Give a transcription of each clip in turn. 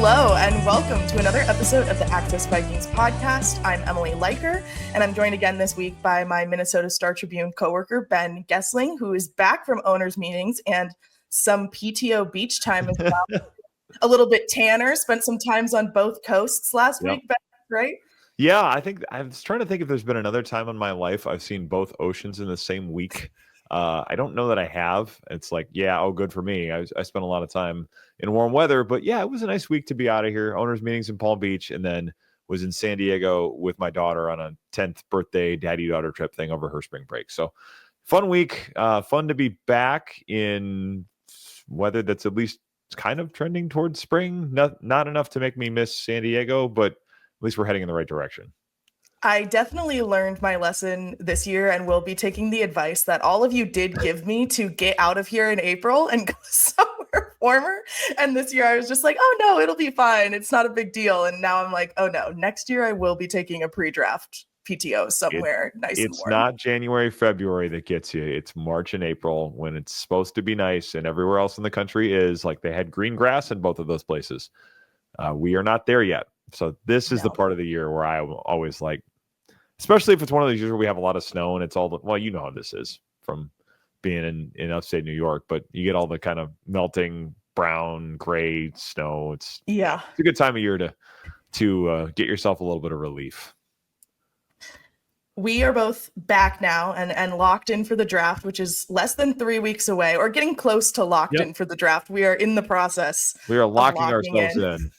Hello and welcome to another episode of the Access Vikings podcast. I'm Emily Leiker, and I'm joined again this week by my Minnesota Star Tribune coworker, Ben Goessling, who is back from owners' meetings and some PTO beach time as well. A little bit tanner, spent some times on both coasts last week, Ben, right? Yeah, I was trying to think if there's been another time in my life I've seen both oceans in the same week. I don't know that I have. It's like, good for me. I spent a lot of time in warm weather, but yeah, it was a nice week to be out of here. Owners meetings in Palm Beach, and then was in San Diego with my daughter on a 10th birthday daddy-daughter trip thing over her spring break. So fun week, fun to be back in weather that's at least kind of trending towards spring. Not enough to make me miss San Diego, but at least we're heading in the right direction. I definitely learned my lesson this year and will be taking the advice that all of you did give me to get out of here in April and go somewhere warmer. And this year I was just like, oh no, it'll be fine. It's not a big deal. And now I'm like, oh no, next year I will be taking a pre-draft PTO somewhere nice and warm. It's not January, February that gets you. It's March and April when it's supposed to be nice and everywhere else in the country is. Like, they had green grass in both of those places. We are not there yet. So this is the part of the year where I always like, especially if it's one of those years where we have a lot of snow and it's all well, you know how this is from being in upstate New York, but you get all the kind of melting brown, gray snow. It's a good time of year to get yourself a little bit of relief. We are both back now and locked in for the draft, which is less than 3 weeks away, or getting close to locked in for the draft. We are in the process. We are locking ourselves in.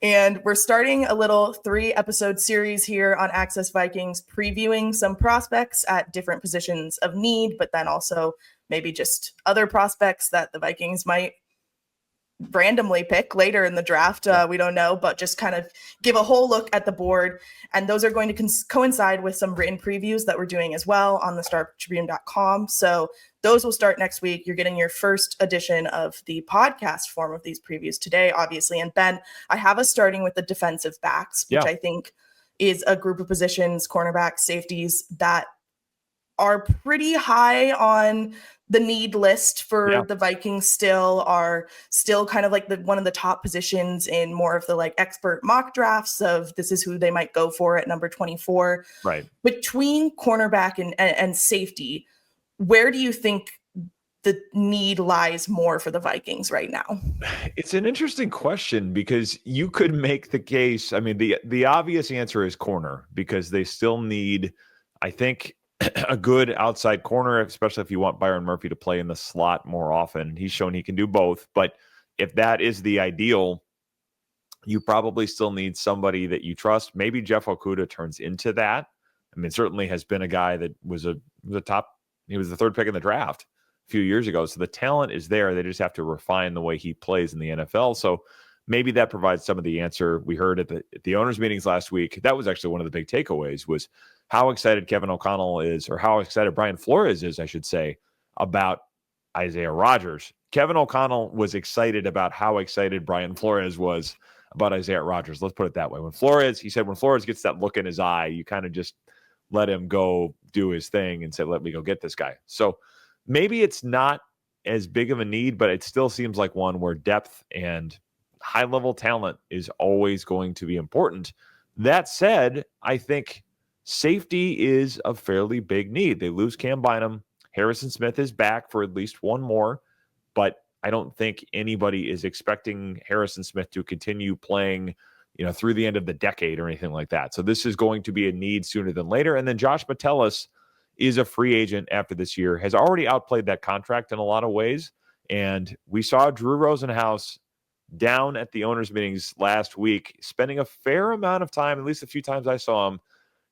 And we're starting a little 3-episode series here on Access Vikings, previewing some prospects at different positions of need, but then also maybe just other prospects that the Vikings might randomly pick later in the draft. We don't know, but just kind of give a whole look at the board. And those are going to coincide with some written previews that we're doing as well on the StarTribune.com. So those will start next week. You're getting your first edition of the podcast form of these previews today, obviously. And Ben, I have us starting with the defensive backs, which I think is a group of positions, cornerbacks, safeties, that are pretty high on the need list for the Vikings. Are still kind of like one of the top positions in more of the like expert mock drafts of this is who they might go for at number 24. Right. Between cornerback and safety, where do you think the need lies more for the Vikings right now? It's an interesting question because you could make the case. I mean, the obvious answer is corner, because they still need, I think, a good outside corner, especially if you want Byron Murphy to play in the slot more often. He's shown he can do both. But if that is the ideal, you probably still need somebody that you trust. Maybe Jeff Okudah turns into that. I mean, certainly has been a guy that was he was the third pick in the draft a few years ago. So the talent is there. They just have to refine the way he plays in the NFL. So maybe that provides some of the answer. We heard at the owners' meetings last week. That was actually one of the big takeaways, was how excited Kevin O'Connell is, or how excited Brian Flores is, I should say, about Isaiah Rodgers. Kevin O'Connell was excited about how excited Brian Flores was about Isaiah Rodgers. Let's put it that way. He said when Flores gets that look in his eye, you kind of just let him go do his thing and say, let me go get this guy. So maybe it's not as big of a need, but it still seems like one where depth and high-level talent is always going to be important. That said, I think safety is a fairly big need. They lose Cam Bynum. Harrison Smith is back for at least one more, but I don't think anybody is expecting Harrison Smith to continue playing, through the end of the decade or anything like that. So this is going to be a need sooner than later. And then Josh Metellus is a free agent after this year, has already outplayed that contract in a lot of ways. And we saw Drew Rosenhaus down at the owners' meetings last week, spending a fair amount of time, at least a few times I saw him.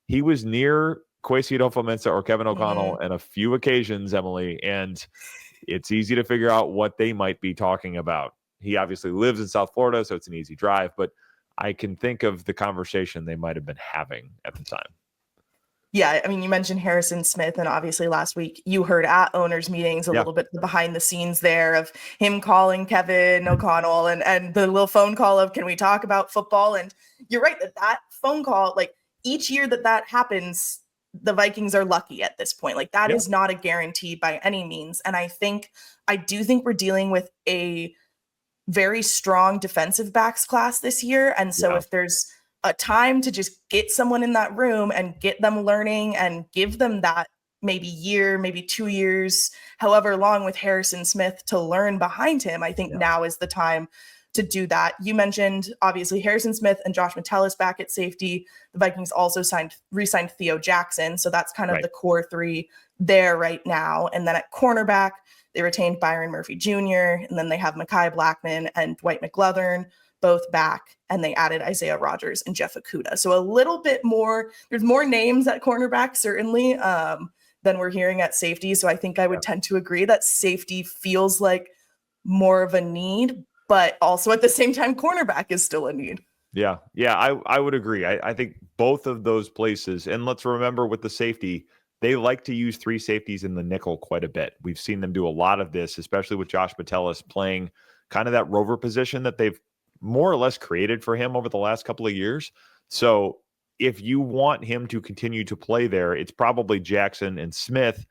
He was near Kwesi Adofo-Mensah or Kevin O'Connell on a few occasions, Emily, and it's easy to figure out what they might be talking about. He obviously lives in South Florida, so it's an easy drive, but I can think of the conversation they might have been having at the time. Yeah, I mean, you mentioned Harrison Smith, and obviously last week you heard at owners' meetings a little bit behind the scenes there of him calling Kevin O'Connell and the little phone call of, can we talk about football? And you're right that phone call, like each year that happens, the Vikings are lucky at this point. Like that is not a guarantee by any means. And I do think we're dealing with a very strong defensive backs class this year. And so if there's a time to just get someone in that room and get them learning and give them that maybe year, maybe 2 years, however long with Harrison Smith to learn behind him, I think now is the time to do that. You mentioned obviously Harrison Smith and Josh Metellus back at safety. The Vikings also re-signed Theo Jackson. So that's kind of the core three there right now. And then at cornerback, they retained Byron Murphy Jr., and then they have Mekhi Blackman and Dwight McLeathern both back, and they added Isaiah Rogers and Jeff Okudah. So a little bit more, there's more names at cornerback, certainly, than we're hearing at safety. So I think I would tend to agree that safety feels like more of a need, but also at the same time, cornerback is still a need. Yeah, I would agree. I think both of those places, and let's remember with the safety, they like to use three safeties in the nickel quite a bit. We've seen them do a lot of this, especially with Josh Metellus playing kind of that rover position that they've more or less created for him over the last couple of years. So if you want him to continue to play there, it's probably Jackson and Smith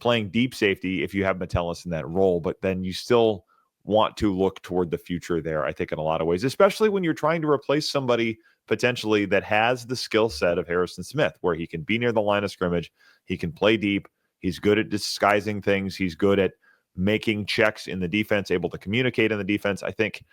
playing deep safety if you have Metellus in that role, but then you still want to look toward the future there, I think, in a lot of ways, especially when you're trying to replace somebody potentially that has the skill set of Harrison Smith, where he can be near the line of scrimmage, he can play deep, he's good at disguising things, he's good at making checks in the defense, able to communicate in the defense. I think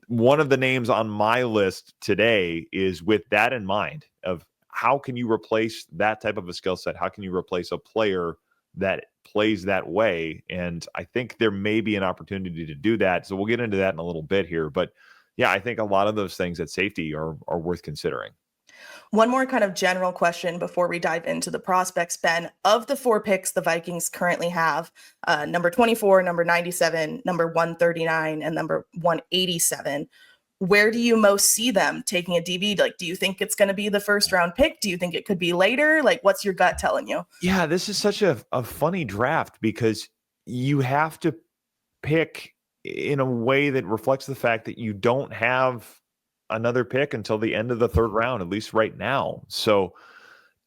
one of the names on my list today is with that in mind of how can you replace that type of a skill set? How can you replace a player that plays that way? And I think there may be an opportunity to do that. So we'll get into that in a little bit here. But yeah, I think a lot of those things at safety are worth considering. One more kind of general question before we dive into the prospects, Ben. Of the 4 picks the Vikings currently have, number 24, number 97, number 139, and number 187, where do you most see them taking a DB? Like, do you think it's going to be the first round pick? Do you think it could be later? Like, what's your gut telling you? Yeah, this is such a funny draft because you have to pick in a way that reflects the fact that you don't have another pick until the end of the 3rd round, at least right now. So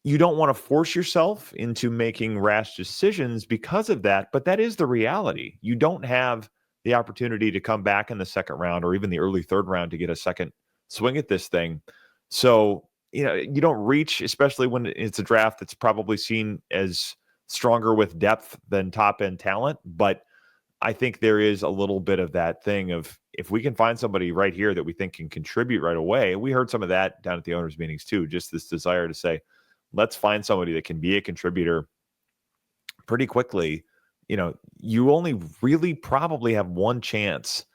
you don't want to force yourself into making rash decisions because of that, but that is the reality. You don't have the opportunity to come back in the 2nd round or even the early 3rd round to get a second swing at this thing. So, you don't reach, especially when it's a draft that's probably seen as stronger with depth than top end talent. But I think there is a little bit of that thing of, if we can find somebody right here that we think can contribute right away. We heard some of that down at the owners' meetings too, just this desire to say, let's find somebody that can be a contributor pretty quickly. You only really probably have one chance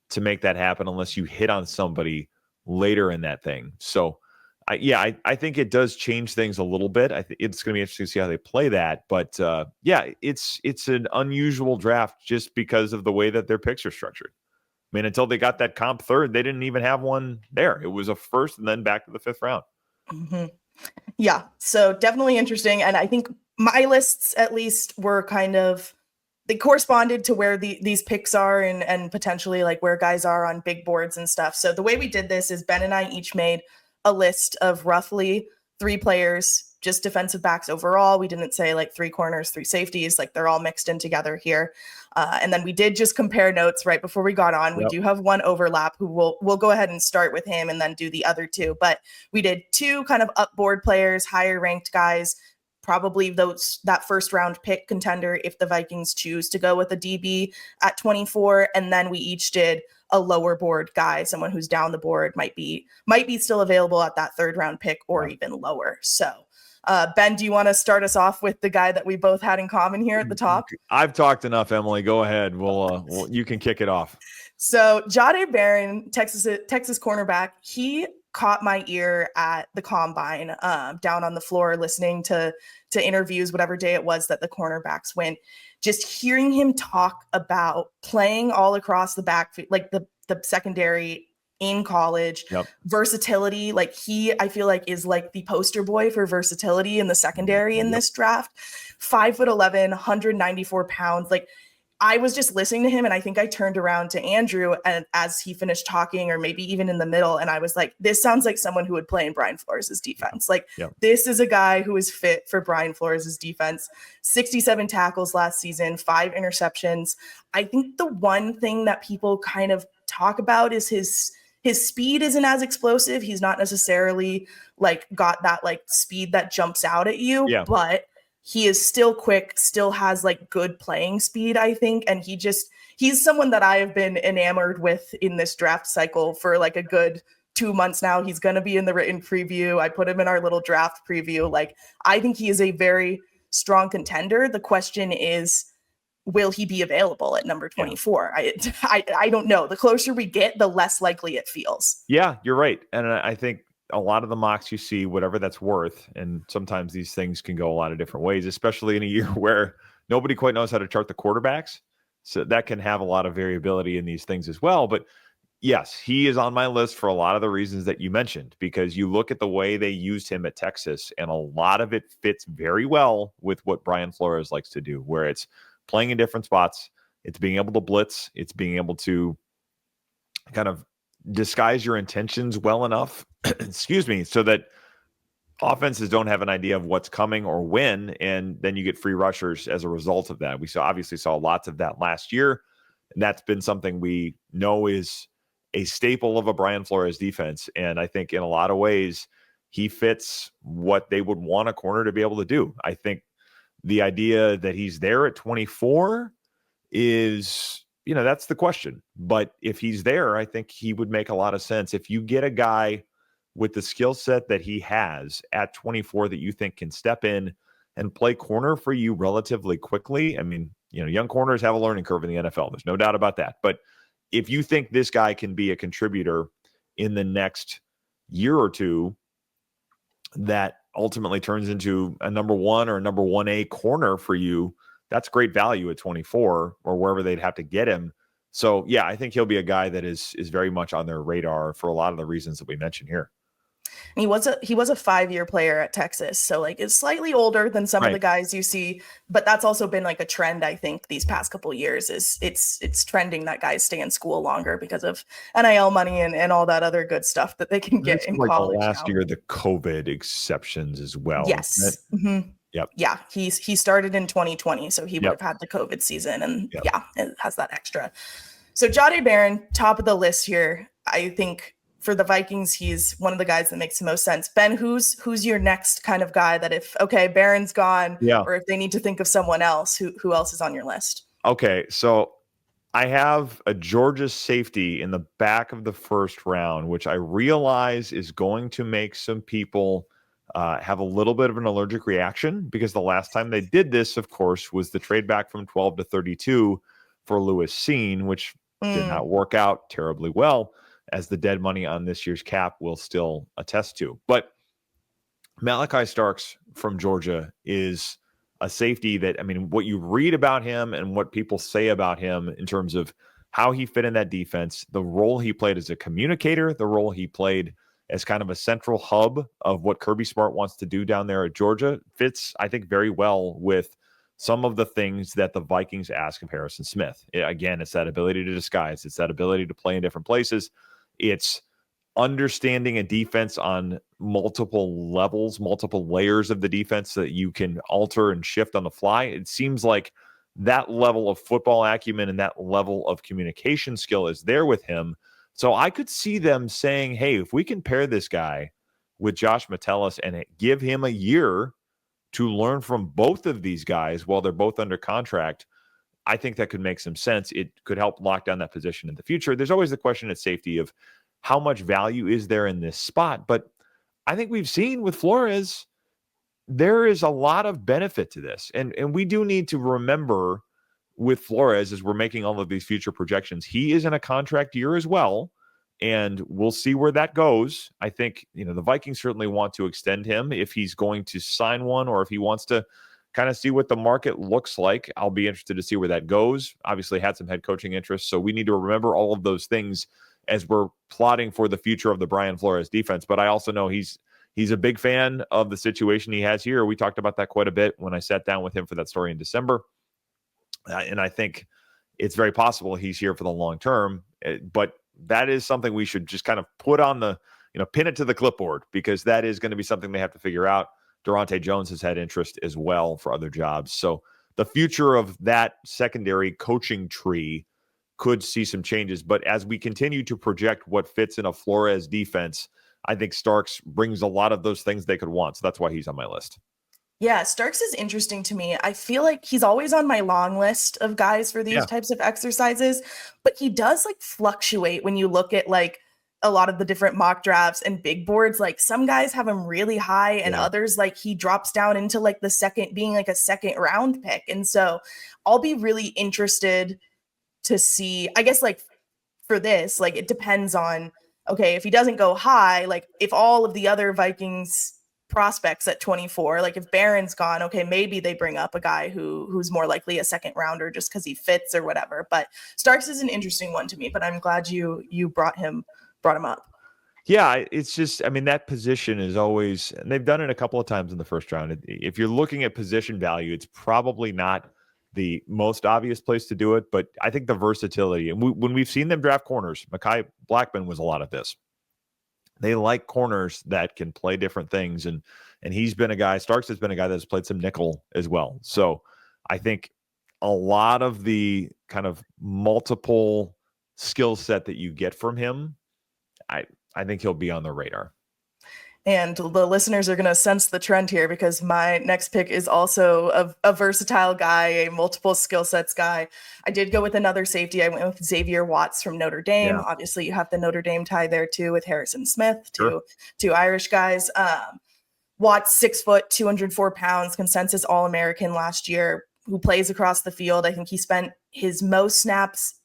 to make that happen unless you hit on somebody later in that thing. So I think it does change things a little bit. I think it's going to be interesting to see how they play that. But it's an unusual draft just because of the way that their picks are structured. I mean, until they got that comp 3rd, they didn't even have one there. It was a 1st and then back to the 5th round. Mm-hmm. Yeah, so definitely interesting. And I think my lists at least were they corresponded to where these picks are and potentially like where guys are on big boards and stuff. So the way we did this is Ben and I each made a list of roughly 3 players, just defensive backs overall. We didn't say like 3 corners, 3 safeties, like they're all mixed in together here. And then we did just compare notes right before we got on. We do have one overlap who we'll go ahead and start with him and then do the other 2. But we did 2 kind of upboard players, higher ranked guys, probably that 1st round pick contender if the Vikings choose to go with a DB at 24. And then we each did a lower board guy, someone who's down the board, might be still available at that 3rd round pick or even lower. So Ben, do you want to start us off with the guy that we both had in common here at the top? I've talked enough, Emily. Go ahead. You can kick it off. So Jahdae Barron, Texas cornerback, he caught my ear at the combine, down on the floor listening to interviews, whatever day it was that the cornerbacks went. Just hearing him talk about playing all across the back, like the secondary in college, versatility. Like I feel like is like the poster boy for versatility in the secondary in this draft. 5'11", 194 pounds. Like I was just listening to him, and I think I turned around to Andrew and as he finished talking, or maybe even in the middle, and I was like, this sounds like someone who would play in Brian Flores' defense. Like this is a guy who is fit for Brian Flores' defense. 67 tackles last season, 5 interceptions. I think the one thing that people kind of talk about is his speed isn't as explosive. He's not necessarily like got that like speed that jumps out at you, but he is still quick, still has like good playing speed, I think. And he's someone that I have been enamored with in this draft cycle for like a good 2 months now. He's going to be in the written preview. I put him in our little draft preview. Like, I think he is a very strong contender. The question is, will he be available at number 24? I don't know. The closer we get, the less likely it feels. Yeah, you're right. And I think a lot of the mocks you see, whatever that's worth, and sometimes these things can go a lot of different ways, especially in a year where nobody quite knows how to chart the quarterbacks. So that can have a lot of variability in these things as well. But yes, he is on my list for a lot of the reasons that you mentioned, because you look at the way they used him at Texas, and a lot of it fits very well with what Brian Flores likes to do, where it's playing in different spots, it's being able to blitz, it's being able to kind of disguise your intentions well enough, excuse me, so that offenses don't have an idea of what's coming or when, and then you get free rushers as a result of that. We obviously saw lots of that last year, and that's been something we know is a staple of a Brian Flores defense. And I think in a lot of ways, he fits what they would want a corner to be able to do. I think the idea that he's there at 24 is, that's the question. But if he's there, I think he would make a lot of sense. If you get a guy with the skill set that he has at 24 that you think can step in and play corner for you relatively quickly. I mean, young corners have a learning curve in the NFL. There's no doubt about that. But if you think this guy can be a contributor in the next year or two that ultimately turns into a number 1 or a number 1A corner for you, that's great value at 24 or wherever they'd have to get him. So yeah, I think he'll be a guy that is very much on their radar for a lot of the reasons that we mentioned here. He was a 5-year player at Texas, so like it's slightly older than some of the guys you see, but that's also been like a trend. I think these past couple of years is it's trending that guys stay in school longer because of NIL money and all that other good stuff that they can get in college. Last year, the COVID exceptions as well. Yes. Mm-hmm. Yep. Yeah. He started in 2020, so he would have had the COVID season, and it has that extra. So Jahdae Barron, top of the list here. I think for the Vikings, he's one of the guys that makes the most sense. Ben, who's your next kind of guy that if Barron's gone, or if they need to think of someone else, who else is on your list? Okay, so I have a Georgia safety in the back of the first round, which I realize is going to make some people have a little bit of an allergic reaction, because the last time they did this, of course, was the trade back from 12 to 32 for Lewis Seen, which did not work out terribly well, as the dead money on this year's cap will still attest to. But Malaki Starks from Georgia is a safety that, I mean, what you read about him and what people say about him in terms of how he fit in that defense, the role he played as a communicator, the role he played as kind of a central hub of what Kirby Smart wants to do down there at Georgia, fits, I think, very well with some of the things that the Vikings ask of Harrison Smith. Again, it's that ability to disguise. It's that ability to play in different places. It's understanding a defense on multiple levels, multiple layers of the defense that you can alter and shift on the fly. It seems like that level of football acumen and that level of communication skill is there with him. So I could see them saying, hey, if we can pair this guy with Josh Metellus and give him a year to learn from both of these guys while they're both under contract, I think that could make some sense. It could help lock down that position in the future. There's always the question at safety of how much value is there in this spot. But I think we've seen with Flores, there is a lot of benefit to this. And we do need to remember with Flores, as we're making all of these future projections, he is in a contract year as well. And we'll see where that goes. I think, the Vikings certainly want to extend him if he's going to sign one, or if he wants to kind of see what the market looks like. I'll be interested to see where that goes. Obviously had some head coaching interest. So we need to remember all of those things as we're plotting for the future of the Brian Flores defense. But I also know he's a big fan of the situation he has here. We talked about that quite a bit when I sat down with him for that story in December. And I think it's very possible he's here for the long term. But that is something we should just kind of put on the, pin it to the clipboard, because that is going to be something they have to figure out. Durante Jones has had interest as well for other jobs. So the future of that secondary coaching tree could see some changes. But as we continue to project what fits in a Flores defense, I think Starks brings a lot of those things they could want. So that's why he's on my list. Yeah, Starks is interesting to me. I feel like he's always on my long list of guys for these types of exercises, but he does like fluctuate when you look at like a lot of the different mock drafts and big boards. Like some guys have him really high and others like he drops down into like the second, being like a second round pick. And so I'll be really interested to see, I guess, like for this, like it depends on, okay, if he doesn't go high, like if all of the other Vikings prospects at 24, like if Barron's gone, okay, maybe they bring up a guy who's more likely a second rounder just because he fits or whatever. But Starks is an interesting one to me, but I'm glad you brought him up. Yeah, it's just, I mean, that position is always, and they've done it a couple of times in the first round. If you're looking at position value, it's probably not the most obvious place to do it, but I think the versatility, and when we've seen them draft corners, Mekhi Blackman was a lot of this. They like corners that can play different things, and he's been a guy, Starks has been a guy that's played some nickel as well. So I think a lot of the kind of multiple skill set that you get from him, I think he'll be on the radar. And the listeners are going to sense the trend here because my next pick is also a versatile guy, a multiple skill sets guy. I did go with another safety. I went with Xavier Watts from Notre Dame. Yeah. Obviously, you have the Notre Dame tie there too with Harrison Smith, two Irish guys. Watts, 6 foot, 204 pounds, consensus All-American last year, who plays across the field. I think he spent his most snaps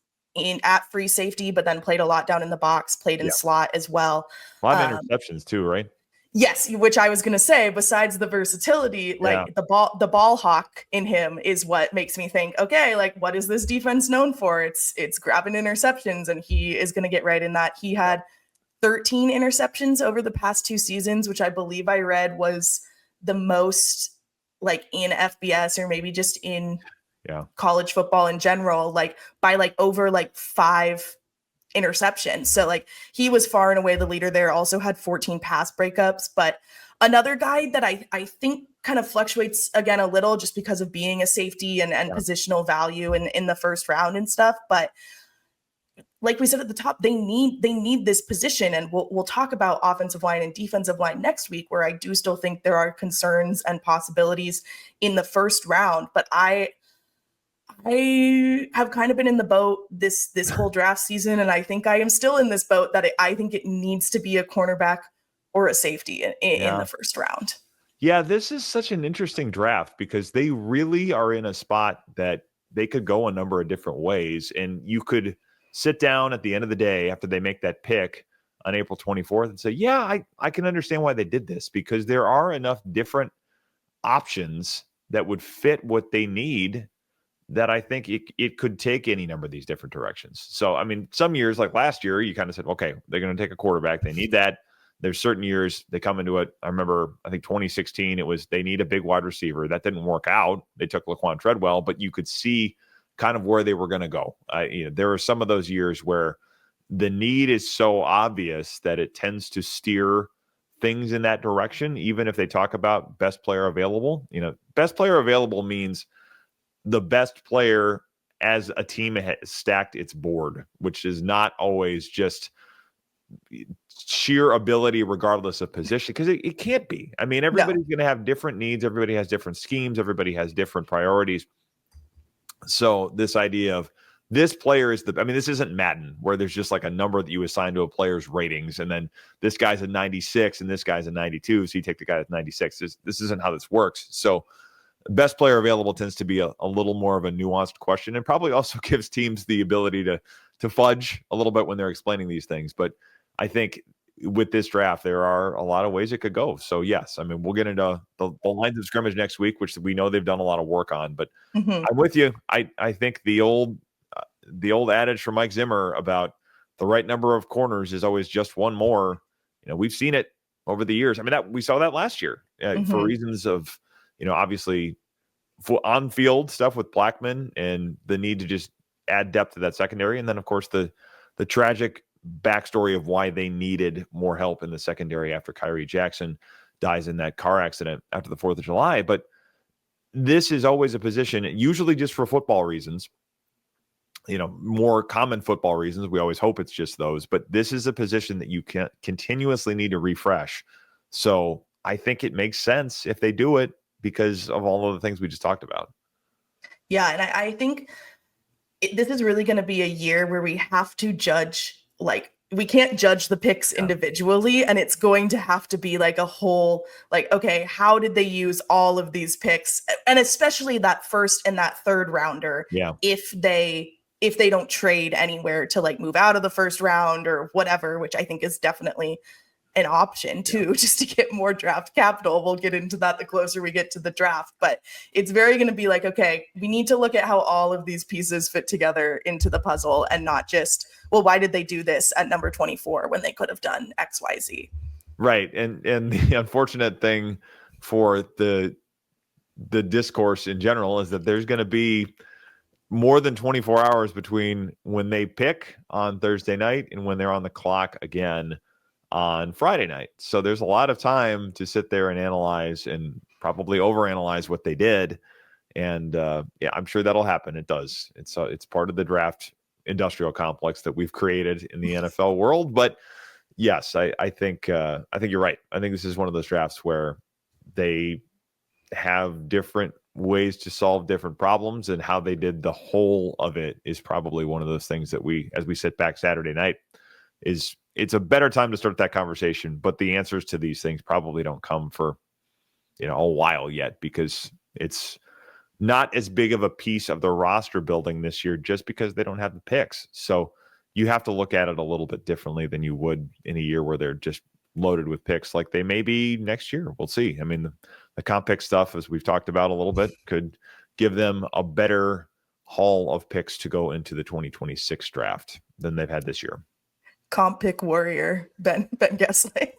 at free safety, but then played a lot down in the box, played in slot as well. A lot of interceptions too, right? Yes, which I was going to say, besides the versatility, like the ball hawk in him is what makes me think, okay, like what is this defense known for? It's grabbing interceptions, and he is going to get right in that. He had 13 interceptions over the past 2 seasons, which I believe I read was the most like in FBS or maybe just in college football in general, like by like over like 5 interceptions. So like he was far and away the leader there, also had 14 pass breakups. But another guy that I think kind of fluctuates again a little just because of being a safety and positional value in the first round and stuff. But like we said at the top, they need this position. And we'll talk about offensive line and defensive line next week, where I do still think there are concerns and possibilities in the first round. But I have kind of been in the boat this whole draft season, and I think I am still in this boat that I think it needs to be a cornerback or a safety in the first round. Yeah, this is such an interesting draft because they really are in a spot that they could go a number of different ways, and you could sit down at the end of the day after they make that pick on April 24th and say, yeah, I can understand why they did this, because there are enough different options that would fit what they need that I think it could take any number of these different directions. So, I mean, some years like last year, you kind of said, okay, they're going to take a quarterback. They need that. There's certain years they come into it. I remember, I think 2016, it was they need a big wide receiver. That didn't work out. They took Laquan Treadwell, but you could see kind of where they were going to go. There are some of those years where the need is so obvious that it tends to steer things in that direction, even if they talk about best player available. Best player available means the best player as a team has stacked its board, which is not always just sheer ability regardless of position, because it can't be. I mean, everybody's going to have different needs. Everybody has different schemes. Everybody has different priorities. So this idea of this player is this isn't Madden where there's just like a number that you assign to a player's ratings, and then this guy's a 96 and this guy's a 92, so you take the guy that's 96. This isn't how this works. So best player available tends to be a little more of a nuanced question, and probably also gives teams the ability to fudge a little bit when they're explaining these things. But I think with this draft, there are a lot of ways it could go. So yes, I mean, we'll get into the lines of scrimmage next week, which we know they've done a lot of work on. But I'm with you. I think the old adage from Mike Zimmer about the right number of corners is always just one more. We've seen it over the years. I mean, we saw that last year for reasons of, obviously for on-field stuff with Blackman and the need to just add depth to that secondary. And then, of course, the tragic backstory of why they needed more help in the secondary after Kyrie Jackson dies in that car accident after the 4th of July. But this is always a position, usually just for football reasons, more common football reasons. We always hope it's just those, but this is a position that you can continuously need to refresh. So I think it makes sense if they do it because of all of the things we just talked about. Yeah. And I think this is really going to be a year where we have to judge, like, we can't judge the picks individually, and it's going to have to be like a whole, like, okay, how did they use all of these picks? And especially that first and that third rounder. Yeah. If they don't trade anywhere to like move out of the first round or whatever, which I think is definitely an option too, just to get more draft capital. We'll get into that the closer we get to the draft, but it's very going to be like, okay, we need to look at how all of these pieces fit together into the puzzle and not just, well, why did they do this at number 24 when they could have done X, Y, Z? Right. And the unfortunate thing for the discourse in general is that there's going to be more than 24 hours between when they pick on Thursday night and when they're on the clock again on Friday night. So there's a lot of time to sit there and analyze and probably overanalyze what they did. And yeah, I'm sure that'll happen. It does. It's part of the draft industrial complex that we've created in the NFL world. But yes, I think you're right. I think this is one of those drafts where they have different ways to solve different problems, and how they did the whole of it is probably one of those things that as we sit back Saturday night, it's a better time to start that conversation. But the answers to these things probably don't come for a while yet, because it's not as big of a piece of the roster building this year just because they don't have the picks. So you have to look at it a little bit differently than you would in a year where they're just loaded with picks like they may be next year. We'll see. I mean, the comp pick stuff, as we've talked about a little bit, could give them a better haul of picks to go into the 2026 draft than they've had this year. Comp pick warrior, Ben Goessling.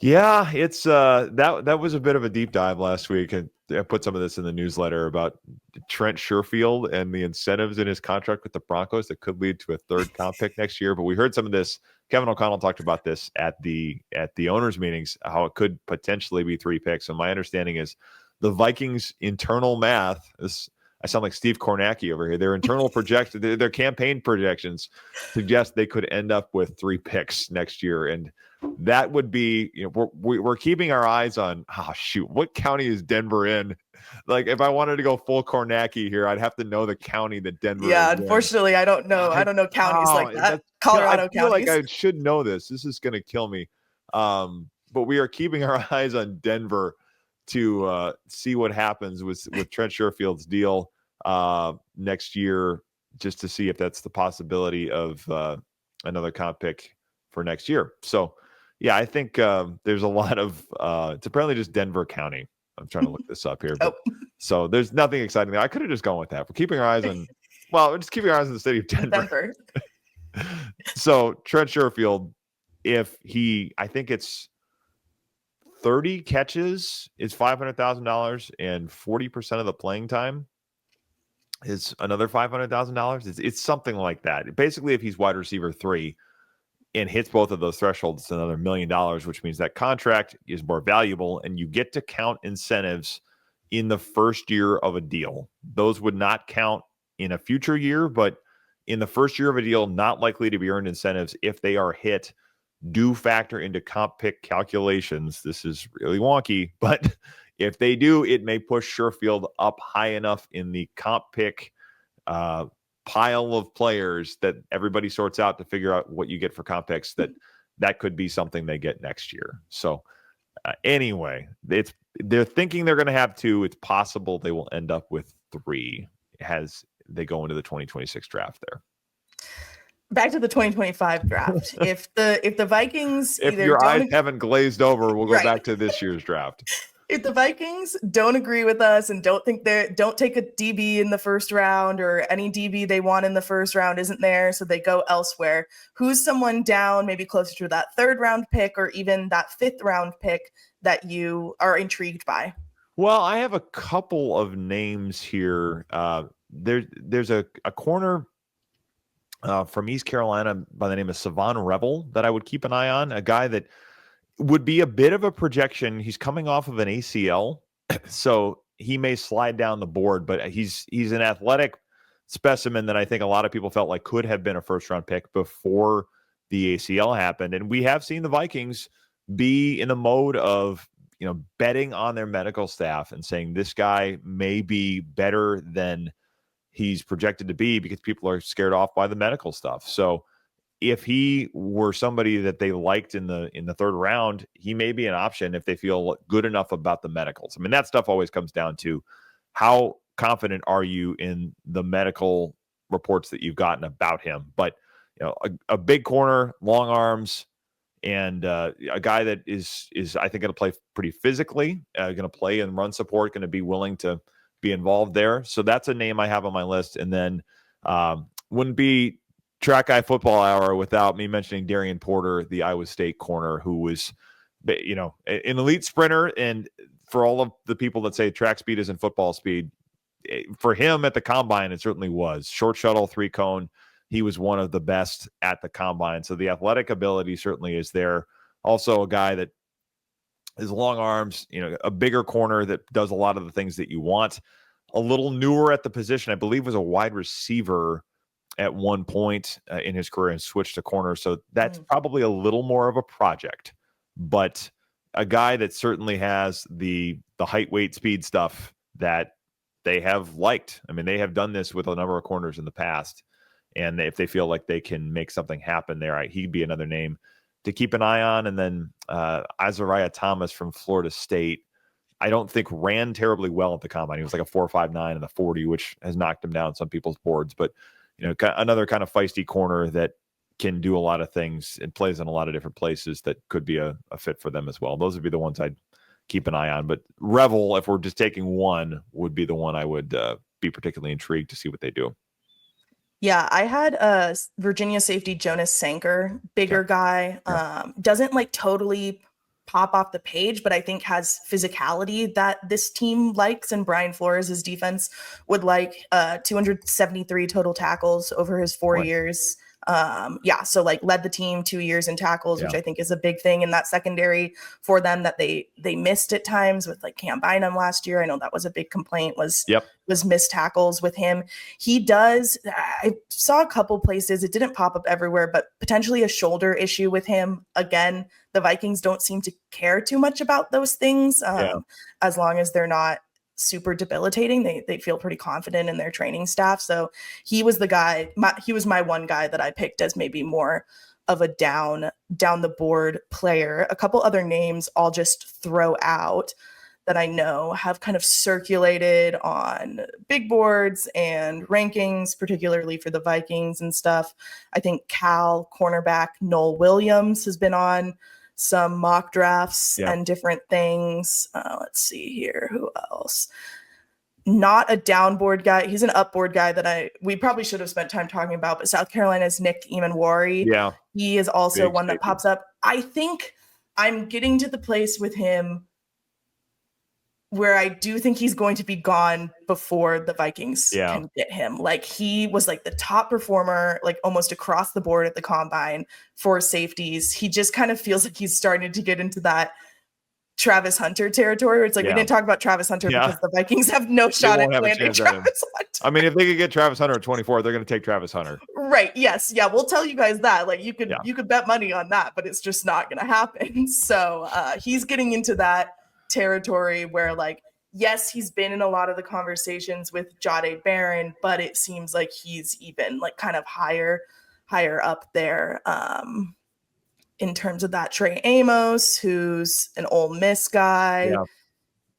Yeah, it's that was a bit of a deep dive last week, and I put some of this in the newsletter about Trent Sherfield and the incentives in his contract with the Broncos that could lead to a third comp pick next year. But we heard some of this. Kevin O'Connell talked about this at the owners' meetings, how it could potentially be 3 picks. And my understanding is the Vikings' internal math is. I sound like Steve Kornacki over here. Their internal their campaign projections suggest they could end up with 3 picks next year, and that would be, we're keeping our eyes on. Oh shoot, what county is Denver in? Like, if I wanted to go full Kornacki here, I'd have to know the county that Denver. Yeah, is unfortunately, I don't know. I don't know counties like that. Colorado I feel counties. like I should know this. This is going to kill me. But we are keeping our eyes on Denver to see what happens with Trent Sherfield's deal next year, just to see if that's the possibility of another comp pick for next year. So, yeah, I think there's a lot of it's apparently just Denver County. I'm trying to look this up here, but so there's nothing exciting there. I could have just gone with that. We're keeping our eyes on, we're just keeping our eyes on the city of Denver. So Trent Sherfield, I think it's 30 catches is $500,000, and 40% of the playing time is another $500,000. It's something like that. Basically, if he's wide receiver 3 and hits both of those thresholds, it's another $1 million, which means that contract is more valuable, and you get to count incentives in the first year of a deal. Those would not count in a future year, but in the first year of a deal, not likely to be earned incentives, if they are hit, do factor into comp pick calculations. This is really wonky, but if they do, it may push Sherfield up high enough in the comp pick pile of players that everybody sorts out to figure out what you get for comp picks, that could be something they get next year. So anyway, they're thinking they're going to have 2. It's possible they will end up with 3 as they go into the 2026 draft there. Back to the 2025 draft. If the Vikings, if your eyes haven't glazed over, we'll go back to this year's draft. If the Vikings don't agree with us and don't take a DB in the first round, or any DB they want in the first round isn't there, so they go elsewhere, who's someone down, maybe closer to that 3rd round pick or even that 5th round pick, that you are intrigued by? Well, I have a couple of names here. There's a corner from East Carolina by the name of Shavon Revel that I would keep an eye on, a guy that would be a bit of a projection. He's coming off of an ACL, so he may slide down the board, but he's an athletic specimen that I think a lot of people felt like could have been a first-round pick before the ACL happened. And we have seen the Vikings be in the mode of, betting on their medical staff and saying this guy may be better than he's projected to be because people are scared off by the medical stuff. So if he were somebody that they liked in the third round, he may be an option if they feel good enough about the medicals. I mean, that stuff always comes down to how confident are you in the medical reports that you've gotten about him. But a big corner, long arms, and a guy that is I think going to play pretty physically, going to play and run support, going to be willing to be involved there. So that's a name I have on my list. And then wouldn't be Track Guy Football Hour without me mentioning Darian Porter, the Iowa State corner, who was, an elite sprinter. And for all of the people that say track speed isn't football speed, for him at the combine, it certainly was. Short shuttle, 3-cone. He was one of the best at the combine. So the athletic ability certainly is there. Also a guy that is long arms, a bigger corner that does a lot of the things that you want. A little newer at the position, I believe was a wide receiver at one point in his career and switched to corner. So that's probably a little more of a project, but a guy that certainly has the height, weight, speed stuff that they have liked. I mean, they have done this with a number of corners in the past. And if they feel like they can make something happen there, he'd be another name to keep an eye on. And then Isaiah Thomas from Florida State, I don't think ran terribly well at the combine. He was like a 4.59 in the 40, which has knocked him down some people's boards. But, another kind of feisty corner that can do a lot of things and plays in a lot of different places that could be a fit for them as well. Those would be the ones I'd keep an eye on. But Revel, if we're just taking one, would be the one I would be particularly intrigued to see what they do. Yeah, I had Virginia safety Jonas Sanker, bigger guy, doesn't totally pop off the page, but I think has physicality that this team likes, and Brian Flores' defense would like. 273 total tackles over his 4 years. So led the team 2 years in tackles, which I think is a big thing in that secondary for them that they missed at times with Cam Bynum last year. I know that was a big complaint was missed tackles with him. He does. I saw a couple places. It didn't pop up everywhere, but potentially a shoulder issue with him. Again, the Vikings don't seem to care too much about those things as long as they're not super debilitating. They feel pretty confident in their training staff. So he was the guy, he was my one guy that I picked as maybe more of a down the board player. A couple other names I'll just throw out that I know have kind of circulated on big boards and rankings, particularly for the Vikings and stuff. I think Cal cornerback Noel Williams has been on some mock drafts and different things. Let's see here. Who else? Not a downboard guy. He's an upboard guy that we probably should have spent time talking about, but South Carolina's Nick Eamon-Wari. Yeah. He is also one that pops up. I think I'm getting to the place with him where I do think he's going to be gone before the Vikings can get him. He was the top performer, almost across the board at the combine for safeties. He just kind of feels like he's starting to get into that Travis Hunter territory where it's we didn't talk about Travis Hunter because the Vikings have no shot at landing Travis Hunter. I mean, if they could get Travis Hunter at 24, they're going to take Travis Hunter. Right. Yes. Yeah. We'll tell you guys that. You could bet money on that, but it's just not going to happen. So he's getting into that territory where yes, he's been in a lot of the conversations with Jahdae Barron, but it seems like he's even kind of higher up there in terms of that. Trey Amos, who's an Ole Miss guy. Yeah.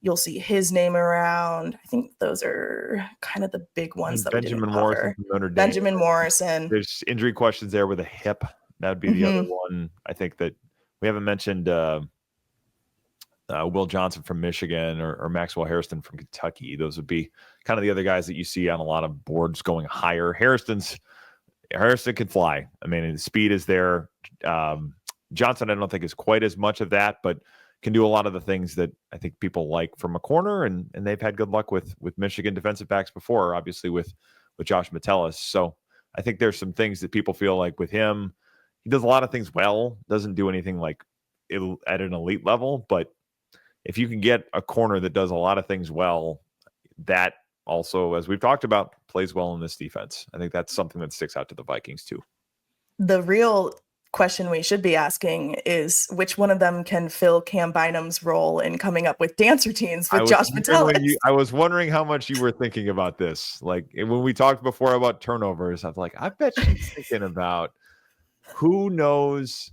You'll see his name around. I think those are kind of the big ones that Benjamin Morrison from Notre Dame. Benjamin Morrison. There's injury questions there with a hip. That would be the other one. I think that we haven't mentioned Will Johnson from Michigan or Maxwell Harrison from Kentucky. Those would be kind of the other guys that you see on a lot of boards going higher. Harrison can fly. I mean, the speed is there. Johnson, I don't think is quite as much of that, but can do a lot of the things that I think people like from a corner, and they've had good luck with Michigan defensive backs before, obviously with Josh Metellus. So I think there's some things that people feel like with him, he does a lot of things well, doesn't do anything at an elite level, but if you can get a corner that does a lot of things well, that also, as we've talked about, plays well in this defense. I think that's something that sticks out to the Vikings too. The real question we should be asking is which one of them can fill Cam Bynum's role in coming up with dance routines with Josh Metellus. I was wondering how much you were thinking about this. Like when we talked before about turnovers, I was like, I bet she's thinking about who knows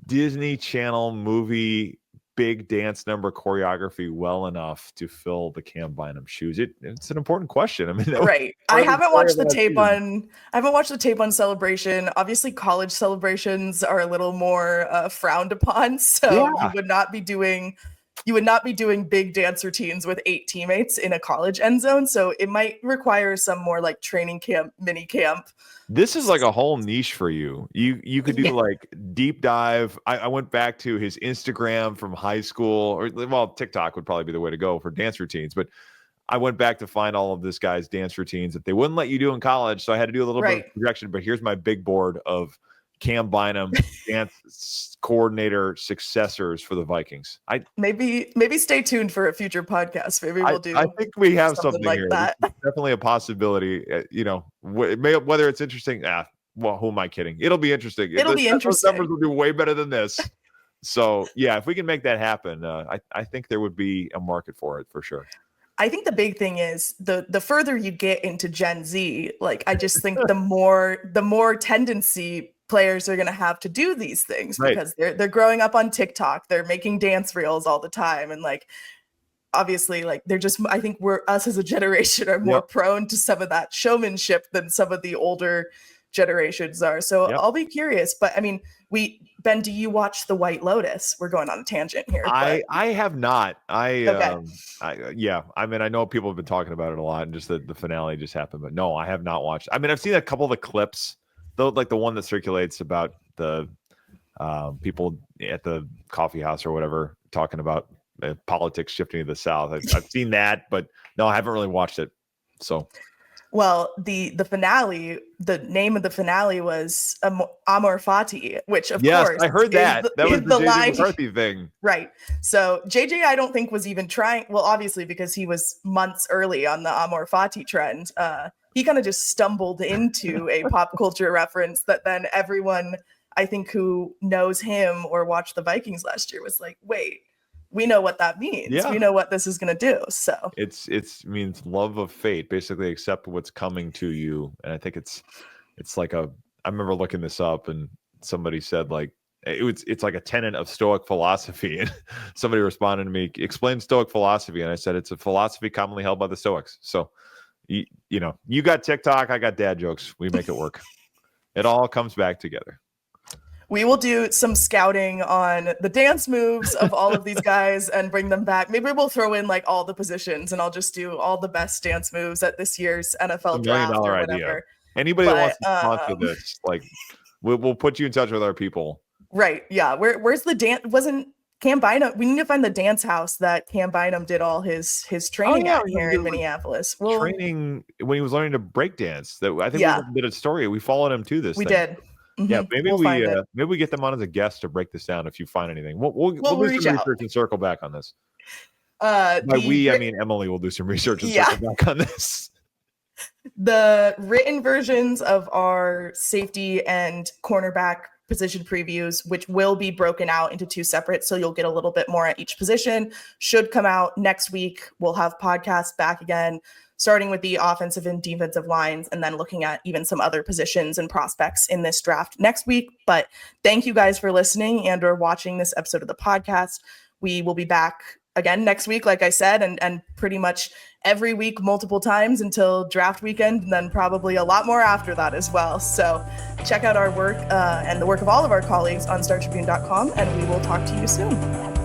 Disney Channel movie big dance number choreography well enough to fill the Cam Bynum shoes. It's an important question. I mean, right. I haven't watched the tape on Celebration. Obviously, college celebrations are a little more frowned upon. So you would not be doing big dance routines with 8 teammates in a college end zone. So it might require some more like training camp, mini camp. This is like a whole niche for you. You could do like deep dive. I went back to his Instagram from high school, or well, TikTok would probably be the way to go for dance routines. But I went back to find all of this guy's dance routines that they wouldn't let you do in college. So I had to do a little bit of projection. But here's my big board of Cam Bynum dance coordinator successors for the Vikings. Maybe stay tuned for a future podcast. Maybe we'll do. I think we have something like here. That. Definitely a possibility. Whether it's interesting. Well, who am I kidding? It'll be interesting. It'll be interesting. Those numbers will do way better than this. So yeah, if we can make that happen, I think there would be a market for it for sure. I think the big thing is the further you get into Gen Z, like I just think the more tendency players are going to have to do these things because they're growing up on TikTok, they're making dance reels all the time, and like obviously like they're just, I think us as a generation are more prone to some of that showmanship than some of the older generations are. So I'll be curious. But I mean, Ben, do you watch The White Lotus? We're going on a tangent here. I have not. I mean, I know people have been talking about it a lot, and just the finale just happened, but no, I have not watched. I mean, I've seen a couple of the clips, though, like the one that circulates about the people at the coffee house or whatever talking about politics shifting to the South. I've seen that, but no, I haven't really watched it. So. Well, the finale, the name of the finale was Amor Fati, which of course I heard that. That was the JJ line. McCarthy thing. Right. So JJ, I don't think was even trying. Well, obviously because he was months early on the Amor Fati trend. He kind of just stumbled into a pop culture reference that then everyone, I think, who knows him or watched the Vikings last year was like, wait, we know what that means. Yeah. We know what this is going to do. So it means love of fate, basically accept what's coming to you. And I think it's like I remember looking this up and somebody said like, it's like a tenet of Stoic philosophy. And somebody responded to me, explain Stoic philosophy. And I said, it's a philosophy commonly held by the Stoics. So, you got TikTok, I got dad jokes. We make it work. It all comes back together. We will do some scouting on the dance moves of all of these guys and bring them back. Maybe we'll throw in like all the positions and I'll just do all the best dance moves at this year's NFL draft or whatever. Idea. Anybody that wants to sponsor this, like we'll put you in touch with our people. Right. Yeah. Where's the dance? Wasn't Cam Bynum? We need to find the dance house that Cam Bynum did all his training at here in Minneapolis. Training when he was learning to break dance. That I think we did a story. We followed him to this. We did. Mm-hmm. Yeah, maybe we get them on as a guest to break this down. If you find anything, we'll do some research and circle back on this. I mean Emily will do some research and circle back on this. The written versions of our safety and cornerback position previews, which will be broken out into 2 separate, so you'll get a little bit more at each position, should come out next week. We'll have podcasts back again, starting with the offensive and defensive lines, and then looking at even some other positions and prospects in this draft next week. But thank you guys for listening and or watching this episode of the podcast. We will be back again next week, like I said, and pretty much every week, multiple times until draft weekend, and then probably a lot more after that as well. So check out our work and the work of all of our colleagues on StarTribune.com, and we will talk to you soon.